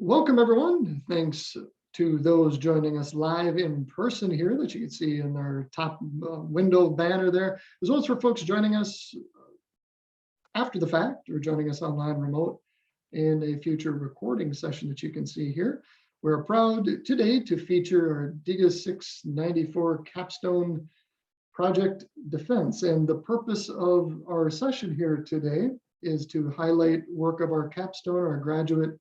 Welcome, everyone. Thanks to those joining us live in person here that you can see in our top window banner there, as well as for folks joining us after the fact or joining us online remote in a future recording session that you can see here. We're proud today to feature our DIGA694 Capstone project defense. And the purpose of our session here today is to highlight work of our capstone, our graduate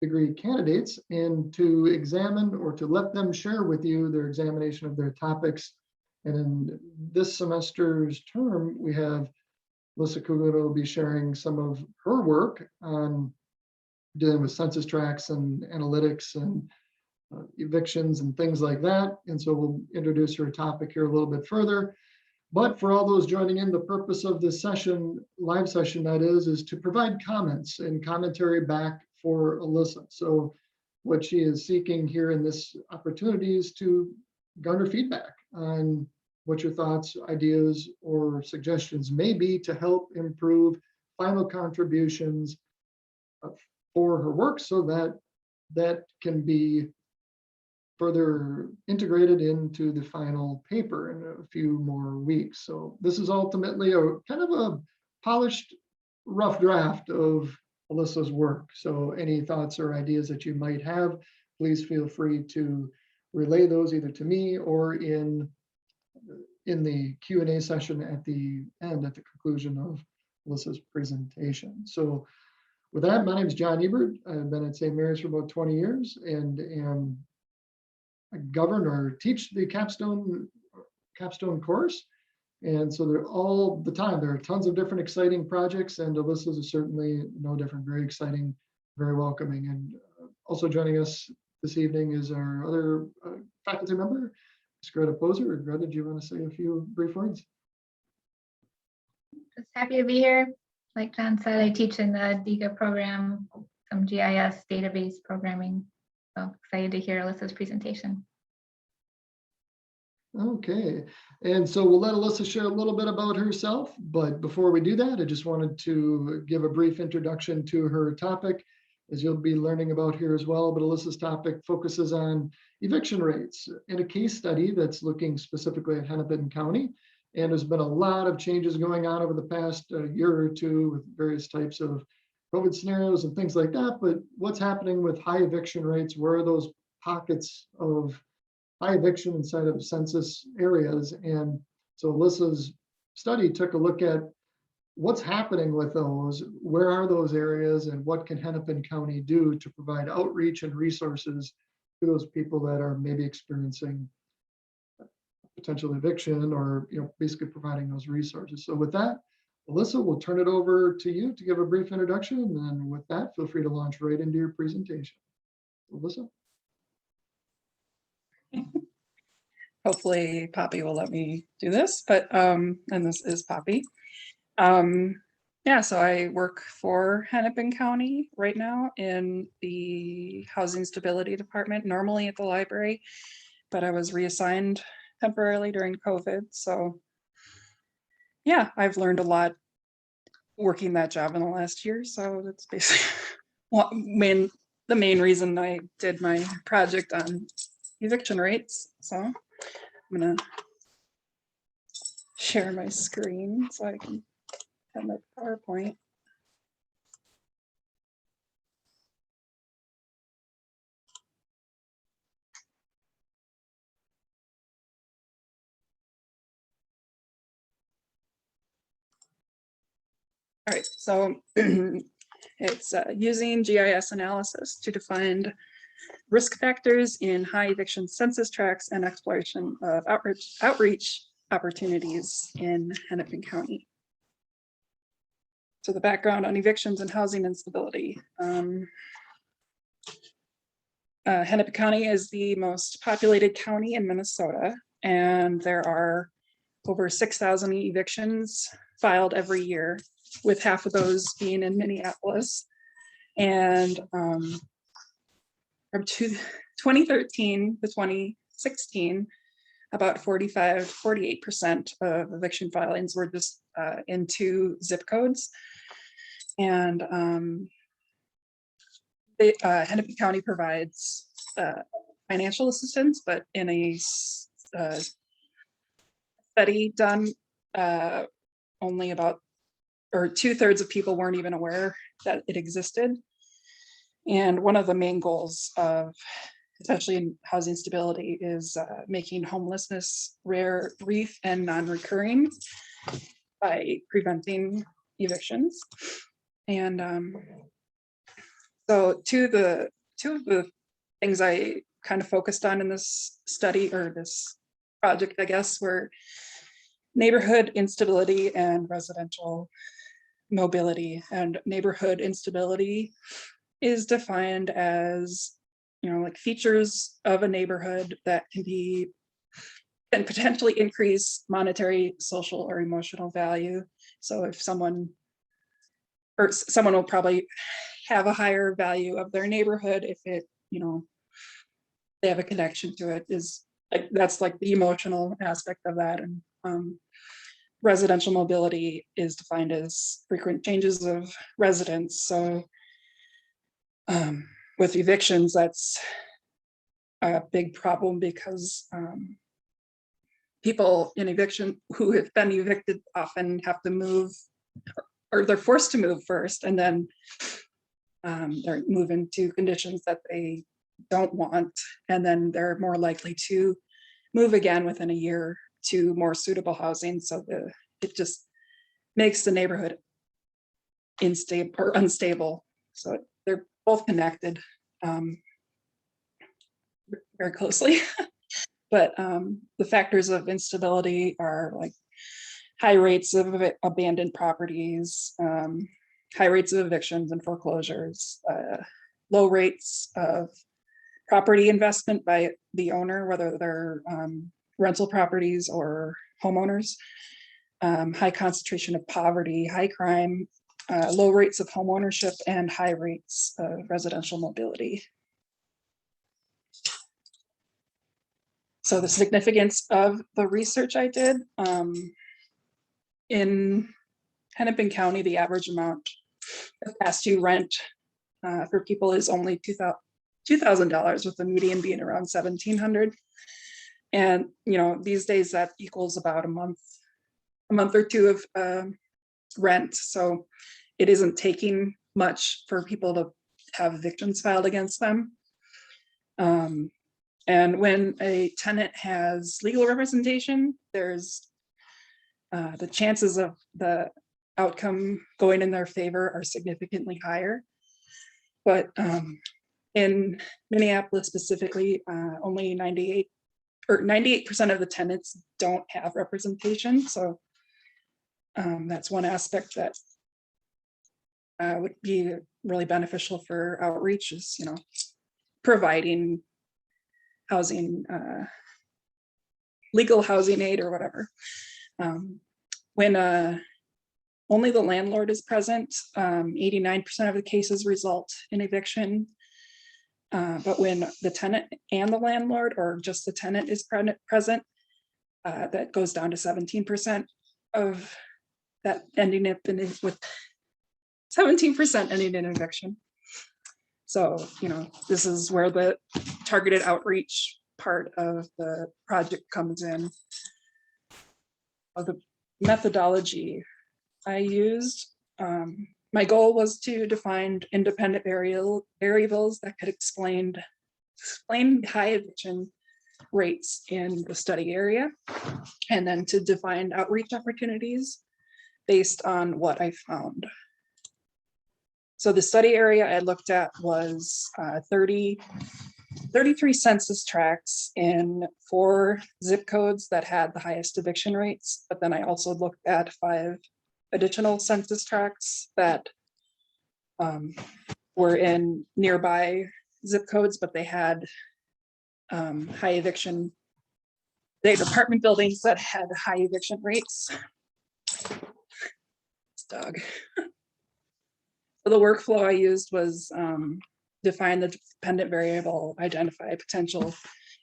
degree candidates, and to examine or to let them share with you their examination of their topics. And in this semester's term, we have Alyssa Kuglin who will be sharing some of her work on dealing with census tracts and analytics and evictions and things like that. And so we'll introduce her topic here a little bit further. But for all those joining in, the purpose of this session, live session that is to provide comments and commentary back for Alyssa. So what she is seeking here in this opportunity is to garner feedback on what your thoughts, ideas, or suggestions may be to help improve final contributions for her work so that that can be further integrated into the final paper in a few more weeks. So this is ultimately a kind of a polished, rough draft of Alyssa's work. So any thoughts or ideas that you might have, please feel free to relay those either to me or in the Q&A session at the end, at the conclusion of Alyssa's presentation. So with that, my name is John Ebert. I've been at St. Mary's for about 20 years and am I govern or teach the capstone course. And so they're all the time. There are tons of different exciting projects, and Alyssa's is certainly no different, very exciting, very welcoming. And also joining us this evening is our other faculty member, Ms. Greta Poser. Greta, do you want to say a few brief words? Just happy to be here. Like John said, I teach in the DIGA program, some GIS database programming. So excited to hear Alyssa's presentation. Okay, and so we'll let Alyssa share a little bit about herself, but before we do that, I just wanted to give a brief introduction to her topic, as you'll be learning about here as well. But Alyssa's topic focuses on eviction rates in a case study that's looking specifically at Hennepin County. And there's been a lot of changes going on over the past year or two with various types of COVID scenarios and things like that. But what's happening with high eviction rates? Where are those pockets of high eviction inside of census areas? And so Alyssa's study took a look at what's happening with those, where are those areas, and what can Hennepin County do to provide outreach and resources to those people that are maybe experiencing potential eviction, or basically providing those resources. So with that, Alyssa, we'll turn it over to you to give a brief introduction, and then with that, feel free to launch right into your presentation. Alyssa. Hopefully Poppy will let me do this, but and this is Poppy. Yeah, so I work for Hennepin County right now in the Housing Stability Department, normally at the library, but I was reassigned temporarily during COVID. So yeah, I've learned a lot working that job in the last year. So that's basically the main reason I did my project on eviction rates. So I'm gonna share my screen so I can have my PowerPoint. All right, so it's using GIS analysis to define risk factors in high eviction census tracts and exploration of outreach opportunities in Hennepin County. So the background on evictions and housing instability. Hennepin County is the most populated county in Minnesota, and there are over 6,000 evictions filed every year, with half of those being in Minneapolis. And from 2013 to 2016, about 48% of eviction filings were just in 2 zip codes. And Hennepin County provides financial assistance, but in a study done, only about, or 2/3 of people weren't even aware that it existed. And one of the main goals of, especially in housing stability, is making homelessness rare, brief, and non-recurring by preventing evictions. And so two of the things I kind of focused on in this study, or this project, I guess, were neighborhood instability and residential mobility. And neighborhood instability is defined as, like features of a neighborhood that can potentially increase monetary, social, or emotional value. So if someone will probably have a higher value of their neighborhood if it, they have a connection to it, is like, that's like the emotional aspect of that. And residential mobility is defined as frequent changes of residence. So with evictions, that's a big problem, because people in eviction who have been evicted often have to move, or they're forced to move first, and then they're move into conditions that they don't want, and then they're more likely to move again within a year to more suitable housing. So it just makes the neighborhood unstable. So they're both connected very closely. But the factors of instability are like high rates of abandoned properties, high rates of evictions and foreclosures, low rates of property investment by the owner, whether they're rental properties or homeowners, high concentration of poverty, high crime, low rates of home ownership, and high rates of residential mobility. So the significance of the research I did, in Hennepin County, the average amount of past due rent for people is only $2,000, with the median being around $1,700. And these days that equals about a month or two of rent. So it isn't taking much for people to have evictions filed against them. And when a tenant has legal representation, there's the chances of the outcome going in their favor are significantly higher. But in Minneapolis specifically, only 98% of the tenants don't have representation. So that's one aspect that would be really beneficial for outreach, is providing housing, legal housing aid or whatever. When only the landlord is present, 89% of the cases result in eviction. But when the tenant and the landlord, or just the tenant, is present, that goes down to 17% of that, ending up with 17% ending in eviction. So, this is where the targeted outreach part of the project comes in. The methodology I used, my goal was to define independent variables that could explain high eviction rates in the study area, and then to define outreach opportunities based on what I found. So the study area I looked at was 33 census tracts in 4 zip codes that had the highest eviction rates. But then I also looked at 5 additional census tracts that were in nearby zip codes, but they had high eviction. They had apartment buildings that had high eviction rates. This dog. So the workflow I used was define the dependent variable, identify potential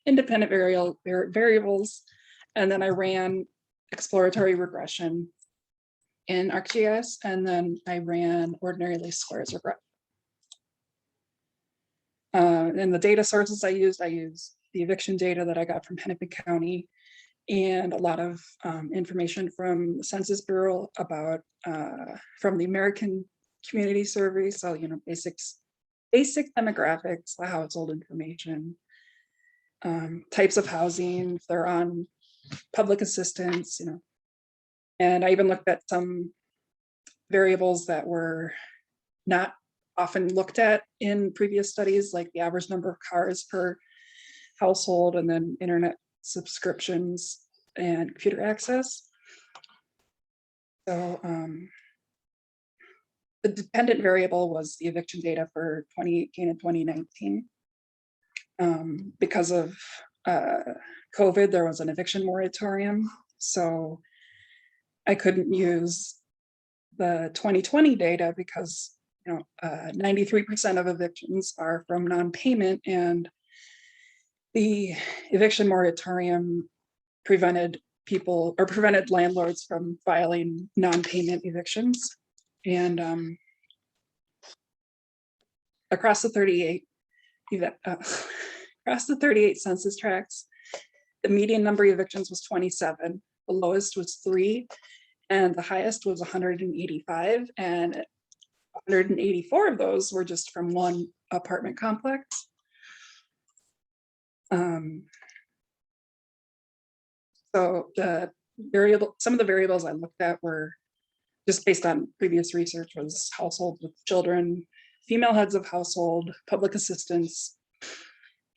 independent variables, and then I ran exploratory regression in ArcGIS, and then I ran ordinary least squares regression. And the data sources I used the eviction data that I got from Hennepin County, and a lot of information from the Census Bureau about from the American Community Survey. So, you know, basic demographics, the household information, types of housing, if they're on public assistance, you know. And I even looked at some variables that were not often looked at in previous studies, like the average number of cars per household, and then internet subscriptions and computer access. So the dependent variable was the eviction data for 2018 and 2019. Because of COVID, there was an eviction moratorium, so I couldn't use the 2020 data because, you know, 93% of evictions are from non-payment, and the eviction moratorium prevented landlords from filing non-payment evictions. And across the 38 census tracts, the median number of evictions was 27, the lowest was 3, and the highest was 185, and 184 of those were just from one apartment complex. So some of the variables I looked at were just based on previous research, was households with children, female heads of household, public assistance,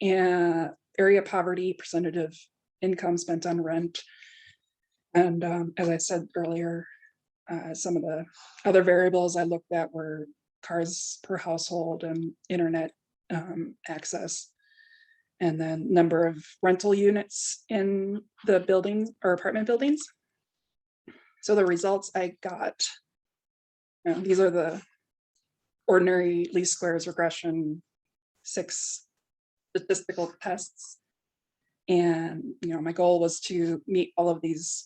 and area poverty, percentage of income spent on rent. And as I said earlier, some of the other variables I looked at were cars per household and internet access, and then number of rental units in the building or apartment buildings. So the results I got, these are the ordinary least squares regression 6 statistical tests. And, you know, my goal was to meet all of these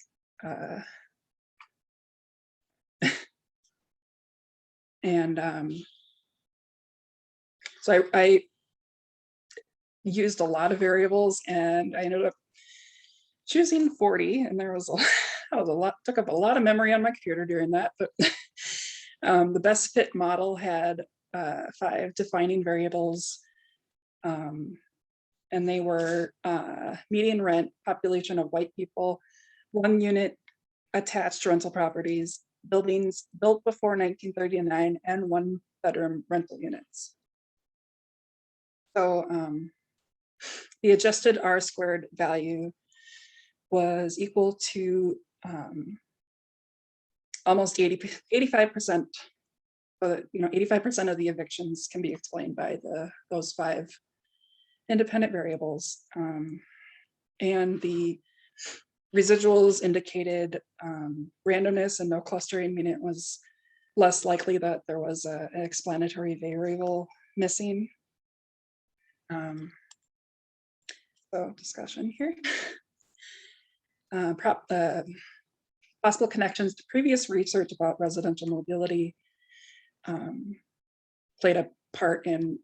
so I used a lot of variables, and I ended up choosing 40, and there was took up a lot of memory on my computer during that, but the best fit model had 5 defining variables, and they were median rent, population of white people, 1 unit attached rental properties, buildings built before 1939, and 1 bedroom rental units. So the adjusted R squared value was equal to almost 85%. So, you know, 85% of the evictions can be explained by those 5 independent variables. And the residuals indicated randomness and no clustering, meaning it was less likely that there was an explanatory variable missing. So discussion here. Possible connections to previous research about residential mobility played a part in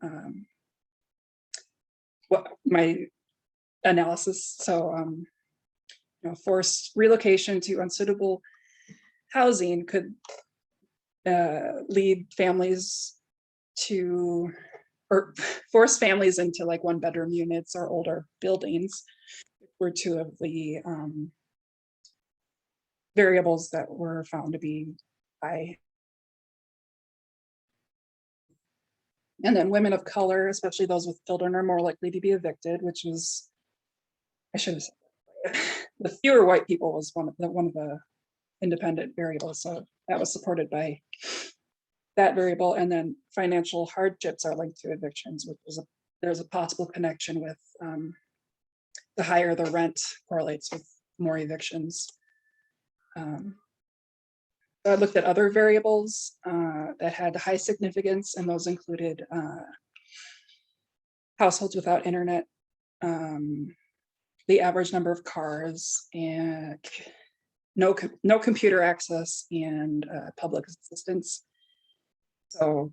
what my analysis. So, you know, forced relocation to unsuitable housing could lead families to, or force families into like 1 bedroom units or older buildings, were 2 of the variables that were found to be high. And then women of color, especially those with children, are more likely to be evicted, which is, I should have said that. The fewer white people was one of the independent variables. So that was supported by that variable. And then financial hardships are linked to evictions, which is there's a possible connection with the higher the rent correlates with more evictions. I looked at other variables that had high significance, and those included households without internet, the average number of cars, and no computer access, and public assistance. So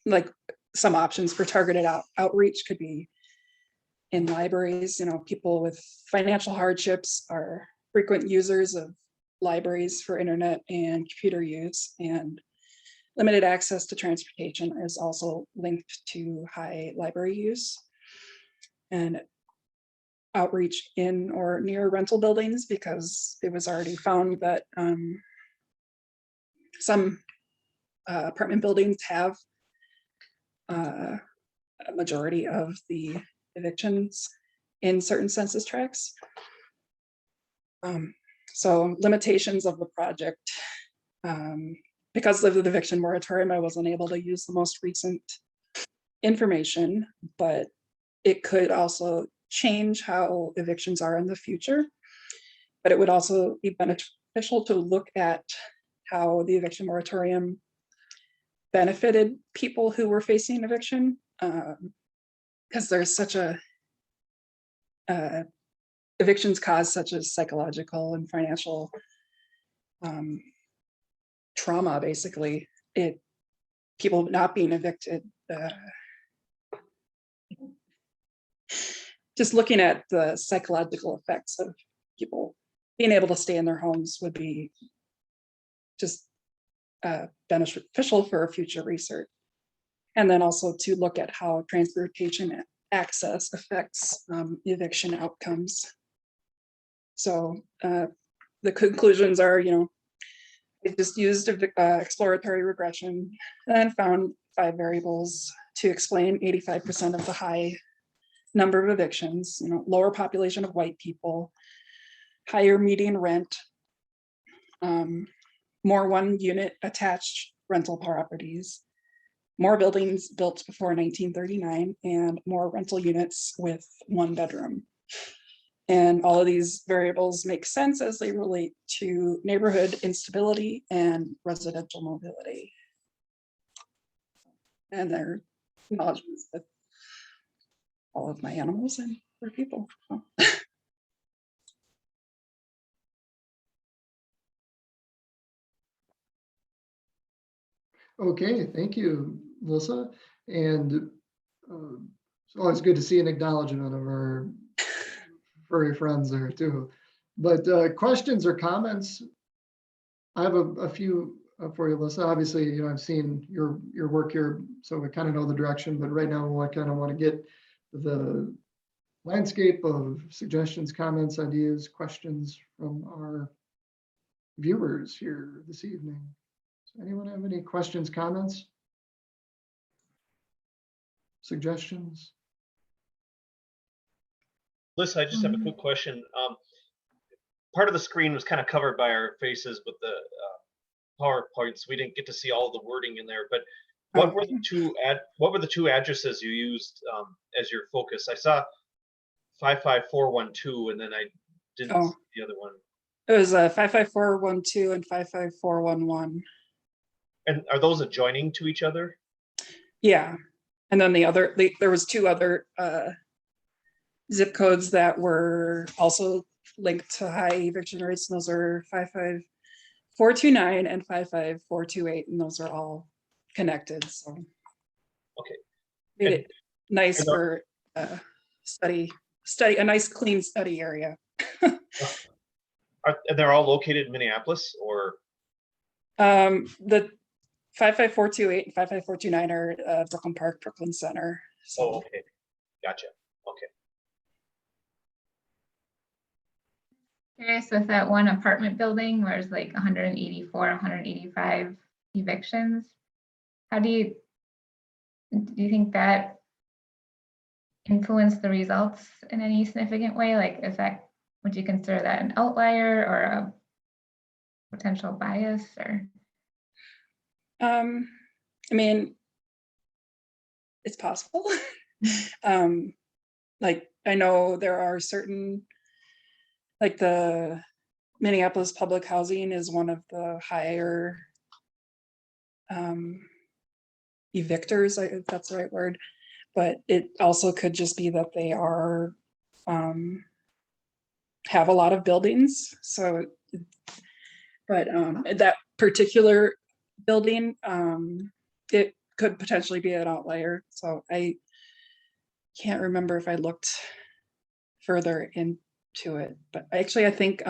like some options for targeted outreach could be in libraries. You know, people with financial hardships are frequent users of libraries for internet and computer use, and limited access to transportation is also linked to high library use. And outreach in or near rental buildings, because it was already found that some apartment buildings have a majority of the evictions in certain census tracts. So limitations of the project. Because of the eviction moratorium, I wasn't able to use the most recent information, but it could also change how evictions are in the future. But it would also be beneficial to look at how the eviction moratorium benefited people who were facing eviction, because there's such a evictions cause such a psychological and financial trauma. Basically, people not being evicted, just looking at the psychological effects of people being able to stay in their homes would be just beneficial for future research. And then also to look at how transportation access affects eviction outcomes. So the conclusions are, you know, I just used exploratory regression and found 5 variables to explain 85% of the high number of evictions. You know, lower population of white people, higher median rent, more 1-unit attached rental properties, more buildings built before 1939, and more rental units with 1 bedroom. And all of these variables make sense as they relate to neighborhood instability and residential mobility. And their acknowledgements with all of my animals and their people. Okay, thank you, Alyssa. And it's always good to see an acknowledgement of our furry friends there too. But questions or comments? I have a few for you, Alyssa. Obviously, you know, I've seen your work here, so I kind of know the direction, but right now I kind of want to get the landscape of suggestions, comments, ideas, questions from our viewers here this evening. Does anyone have any questions, comments, suggestions? Alyssa, I just have a quick question. Part of the screen was kind of covered by our faces with the PowerPoints. We didn't get to see all the wording in there, but what were the two addresses you used as your focus? I saw 55412, and then I didn't see the other one. It was 55412 and 55411. And are those adjoining to each other? Yeah. And then there was 2 other zip codes that were also linked to high eviction rates, and those are 55429 and 55428, and those are all connected. So okay, made it nice for study, a nice clean study area. They're all located in Minneapolis, or the 55428 and 55429 are Brooklyn Park, Brooklyn Center. So okay, gotcha. Okay. Curious with that one apartment building where it's like 184, 185 evictions. How do you think that influenced the results in any significant way? Like, would you consider that an outlier or a potential bias, or? I mean, it's possible. Like, I know there are certain, like the Minneapolis public housing is one of the higher evictors, if that's the right word, but it also could just be that they are have a lot of buildings. So, but that particular building, it could potentially be an outlier. So I can't remember if I looked further into it, but actually I think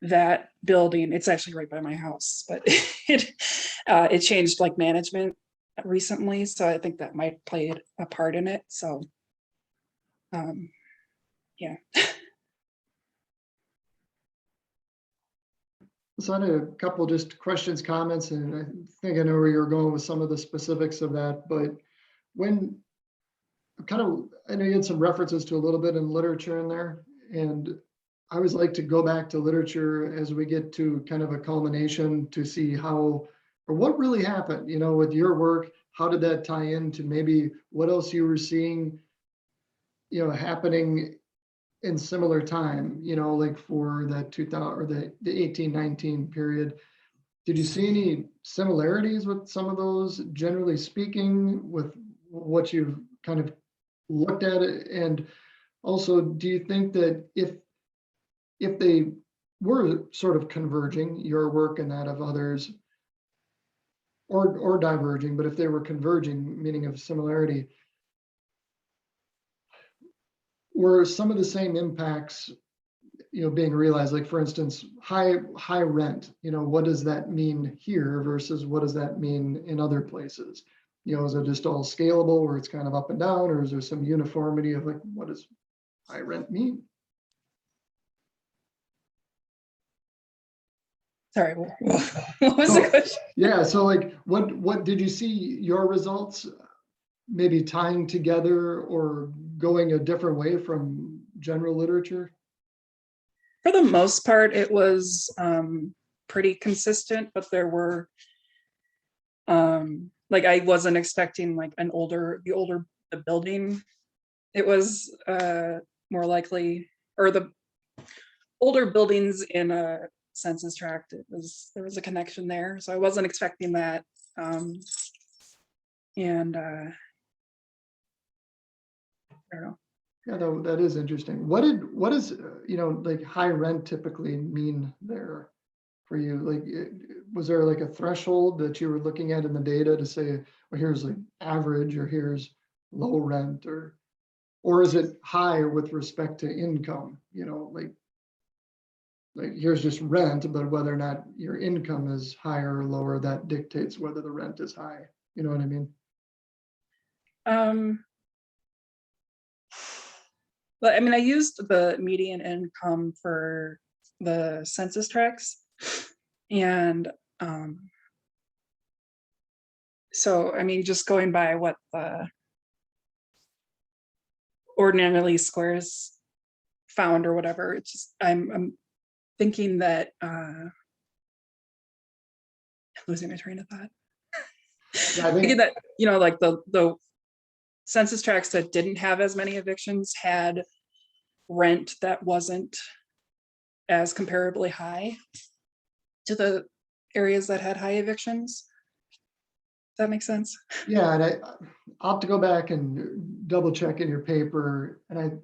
that building, it's actually right by my house, but it changed like management recently, so I think that might play a part in it. So yeah. So I had a couple just questions, comments, and I think I know where you're going with some of the specifics of that, but when I know you had some references to a little bit in literature in there, and I always like to go back to literature as we get to kind of a culmination to see how, or what really happened, you know, with your work, how did that tie into maybe what else you were seeing, you know, happening in similar time, you know, like for that 2000 or the 1819 period. Did you see any similarities with some of those, generally speaking, with what you've kind of looked at it? And also, do you think that if they were sort of converging, your work and that of others, or diverging, but if they were converging, meaning of similarity, were some of the same impacts, you know, being realized? Like, for instance, high rent, you know, what does that mean here versus what does that mean in other places? You know, is it just all scalable where it's kind of up and down, or is there some uniformity of like, what does high rent mean? Sorry, what was the question? Yeah, so like, what did you see your results maybe tying together or going a different way from general literature? For the most part, it was pretty consistent, but there were like, I wasn't expecting like the older the building, it was more likely, or the older buildings in a census tract, there was a connection there, so I wasn't expecting that. And I don't know. Yeah, that is interesting. What does you know, like high rent typically mean there for you? Like, was there like a threshold that you were looking at in the data to say, well, here's like average, or here's low rent, or is it high with respect to income? You know, like here's just rent, but whether or not your income is higher or lower, that dictates whether the rent is high. You know what I mean? But I mean, I used the median income for the census tracts, and so I mean, just going by what the ordinarily squares found or whatever, it's just I'm thinking that losing my train of thought. Yeah, I Thinking that, you know, like the census tracts that didn't have as many evictions had rent that wasn't as comparably high to the areas that had high evictions. Does that make sense? Yeah, and I'll have to go back and double check in your paper, and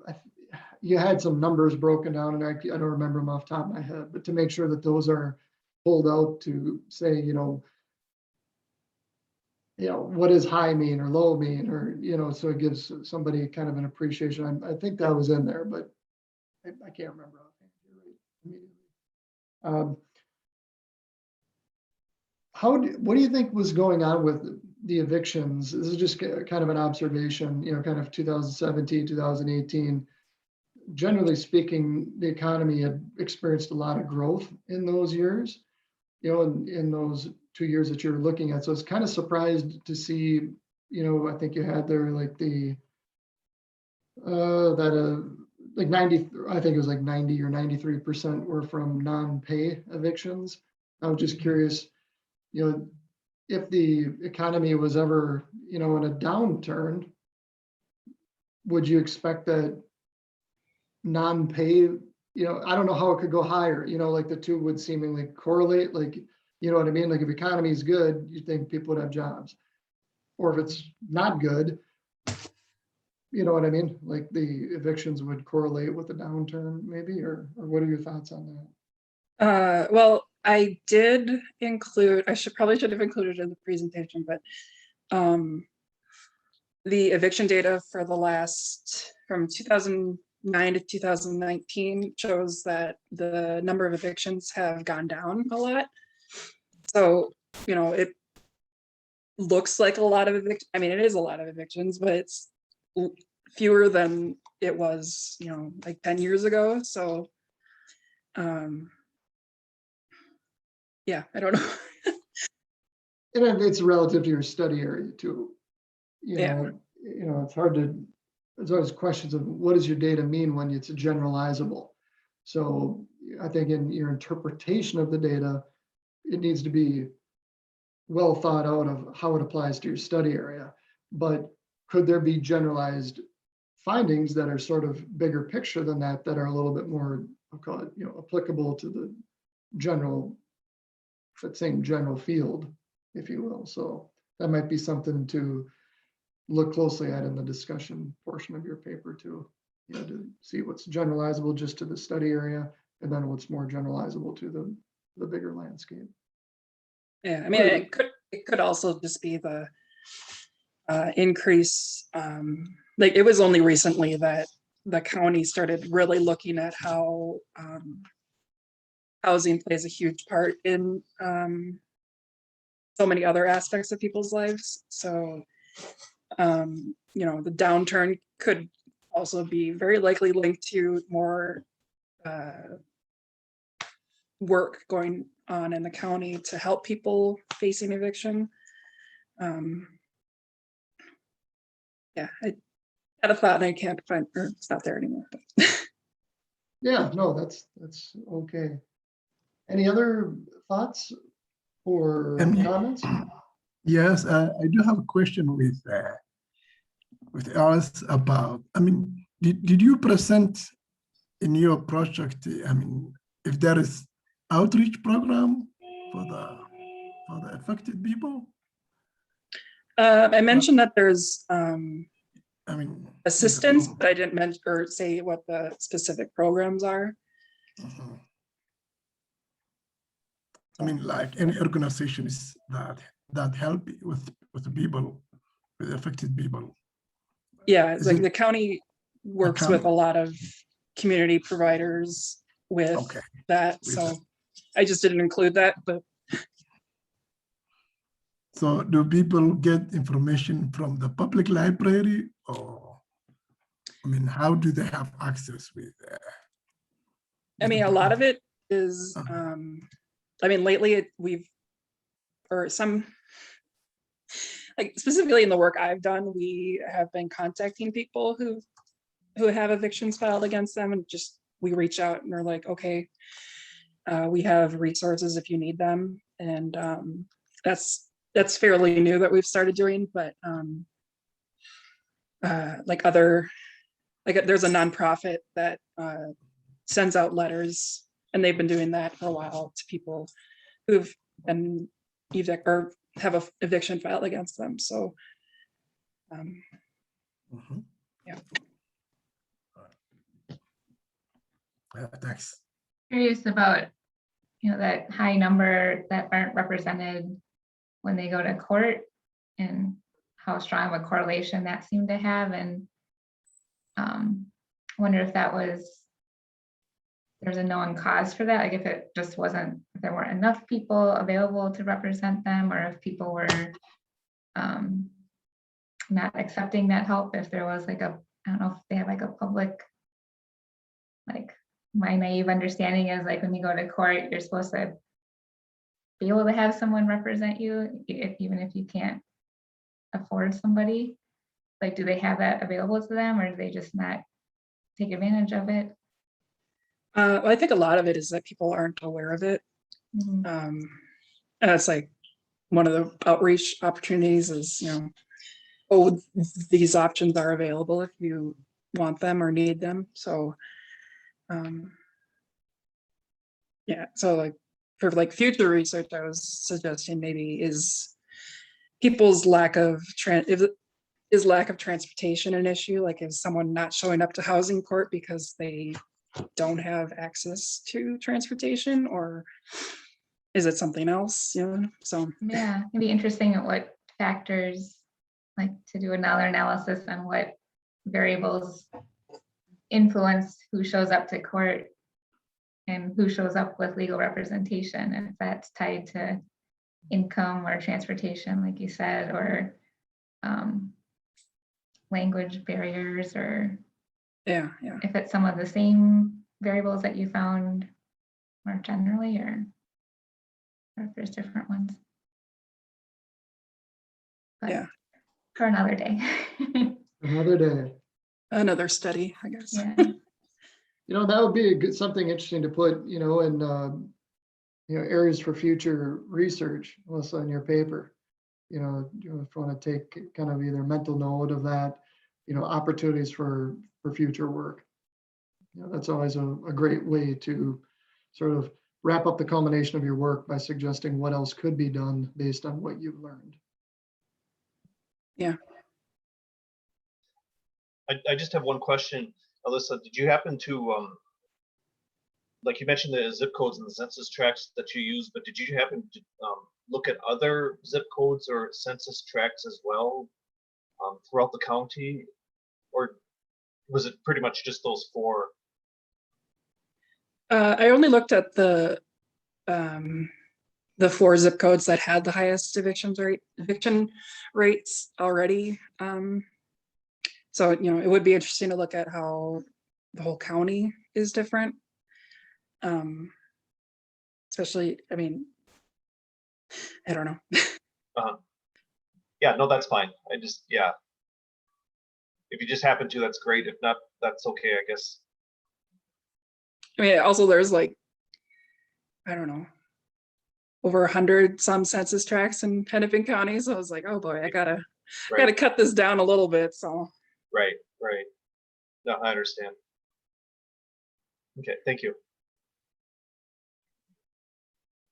you had some numbers broken down, and I don't remember them off the top of my head, but to make sure that those are pulled out to say, you know, what does high mean or low mean, or, you know, so it gives somebody kind of an appreciation. I think that was in there, but I can't remember offhand. You're right, immediately. What do you think was going on with the evictions? This is just kind of an observation, you know, kind of 2017, 2018. Generally speaking, the economy had experienced a lot of growth in those years, you know, in those 2 years that you're looking at. So it's kind of surprised to see, you know, I think you had there like like 90, I think it was like 90 or 93% were from non-pay evictions. I was just curious, you know, if the economy was ever, you know, in a downturn, would you expect that non-pay, you know, I don't know how it could go higher, you know, like the two would seemingly correlate, like, you know what I mean? Like if economy is good, you think people would have jobs, or if it's not good, you know what I mean? Like the evictions would correlate with the downturn maybe, or what are your thoughts on that? Well, I did include, probably should have included it in the presentation, but the eviction data for the last, from 2009 to 2019 shows that the number of evictions have gone down a lot. So, you know, it looks like a lot of evictions. I mean, it is a lot of evictions, but it's fewer than it was, you know, like 10 years ago. So, yeah, I don't know. And then it's relative to your study area too. Yeah. It's hard to, there's always questions of what does your data mean when it's generalizable? So I think in your interpretation of the data, it needs to be well thought out of how it applies to your study area. But could there be generalized findings that are sort of bigger picture than that, that are a little bit more, I'll call it, applicable to the general, that same general field, if you will. So that might be something to look closely at in the discussion portion of your paper too. To see what's generalizable just to the study area, and then what's more generalizable to the bigger landscape. Yeah, I mean, it could also just be the increase. Like it was only recently that the county started really looking at how housing plays a huge part in so many other aspects of people's lives. So, the downturn could also be very likely linked to more work going on in the county to help people facing eviction. Yeah, I had a thought and I can't find, or it's not there anymore. But. Yeah, no, that's okay. Any other thoughts or comments? Yes, I do have a question with Alice about, I mean, did you present in your project, I mean, if there is outreach program for the affected people? I mentioned that there's I mean, assistance, but I didn't mention or say what the specific programs are. I mean, like any organizations that help with people, with affected people. Yeah, it's like the county works with a lot of community providers with that. So I just didn't include that, but. So do people get information from the public library, or, I mean, how do they have access with? I mean, a lot of it is, I mean, lately like specifically in the work I've done, we have been contacting people who have evictions filed against them, and just we reach out and are like, okay, we have resources if you need them, and that's fairly new that we've started doing. But there's a nonprofit that sends out letters, and they've been doing that for a while to people who've been or have a eviction filed against them. So yeah. Thanks. Curious about, that high number that aren't represented when they go to court, and how strong of a correlation that seemed to have. And wonder if there's a known cause for that, like if it just wasn't, if there weren't enough people available to represent them, or if people were not accepting that help, if there was like I don't know if they have like a public, like my naive understanding is like when you go to court, you're supposed to be able to have someone represent you, even if you can't afford somebody. Like, do they have that available to them, or do they just not take advantage of it? Well, I think a lot of it is that people aren't aware of it. And it's like one of the outreach opportunities is, oh, these options are available if you want them or need them. So yeah, so like for like future research, I was suggesting maybe is people's lack of transportation an issue? Like, is someone not showing up to housing court because they don't have access to transportation, or is it something else? You know, so Yeah, it'd be interesting at what factors, like to do another analysis on what variables influence who shows up to court and who shows up with legal representation, and if that's tied to income or transportation, like you said, or language barriers, or yeah. if it's some of the same variables that you found more generally, or if there's different ones. But Yeah. for another day. Another day. Another study, I guess. Yeah. You know, that would be a good, something interesting to put, you know, in, you know, areas for future research, also in your paper. You know, if you want to take kind of either mental note of that, you know, opportunities for future work. You know, that's always a great way to sort of wrap up the culmination of your work by suggesting what else could be done based on what you've learned. Yeah. I just have one question, Alyssa. Did you happen to, like you mentioned the zip codes and the census tracts that you use, but did you happen to look at other zip codes or census tracts as well throughout the county? Or was it pretty much just those 4? I only looked at the 4 zip codes that had the highest eviction rates already. So, you know, it would be interesting to look at how the whole county is different. Especially, I mean, I don't know. Yeah, no, that's fine. I just, yeah. If you just happen to, that's great. If not, that's okay, I guess. I mean, also there's like, I don't know, over 100 some census tracts in Hennepin County. So I was like, oh boy, I gotta cut this down a little bit. So Right. No, I understand. Okay, thank you.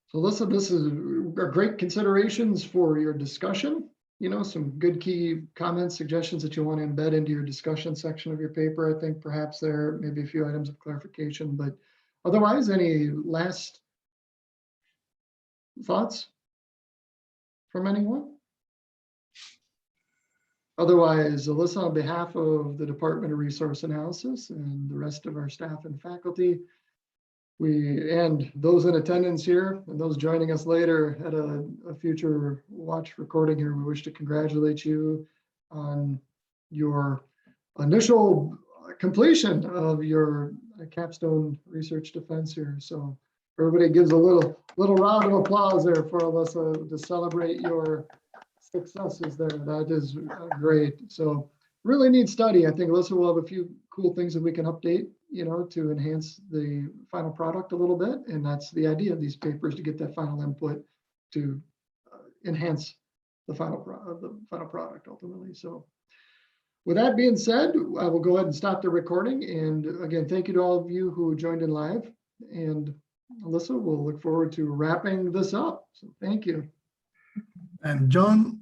So Alyssa, this is great considerations for your discussion. You know, some good key comments, suggestions that you want to embed into your discussion section of your paper. I think perhaps there may be a few items of clarification, but otherwise, any last thoughts from anyone? Otherwise, Alyssa, on behalf of the Department of Resource Analysis and the rest of our staff and faculty, and those in attendance here and those joining us later at a future watch recording here, we wish to congratulate you on your initial completion of your capstone research defense here. So everybody gives a little round of applause there for Alyssa to celebrate your successes there. That is great. So really neat study. I think Alyssa will have a few cool things that we can update, you know, to enhance the final product a little bit. And that's the idea of these papers, to get that final input to enhance the final product ultimately. So with that being said, I will go ahead and stop the recording. And again, thank you to all of you who joined in live. And Alyssa, we'll look forward to wrapping this up. So thank you. And John,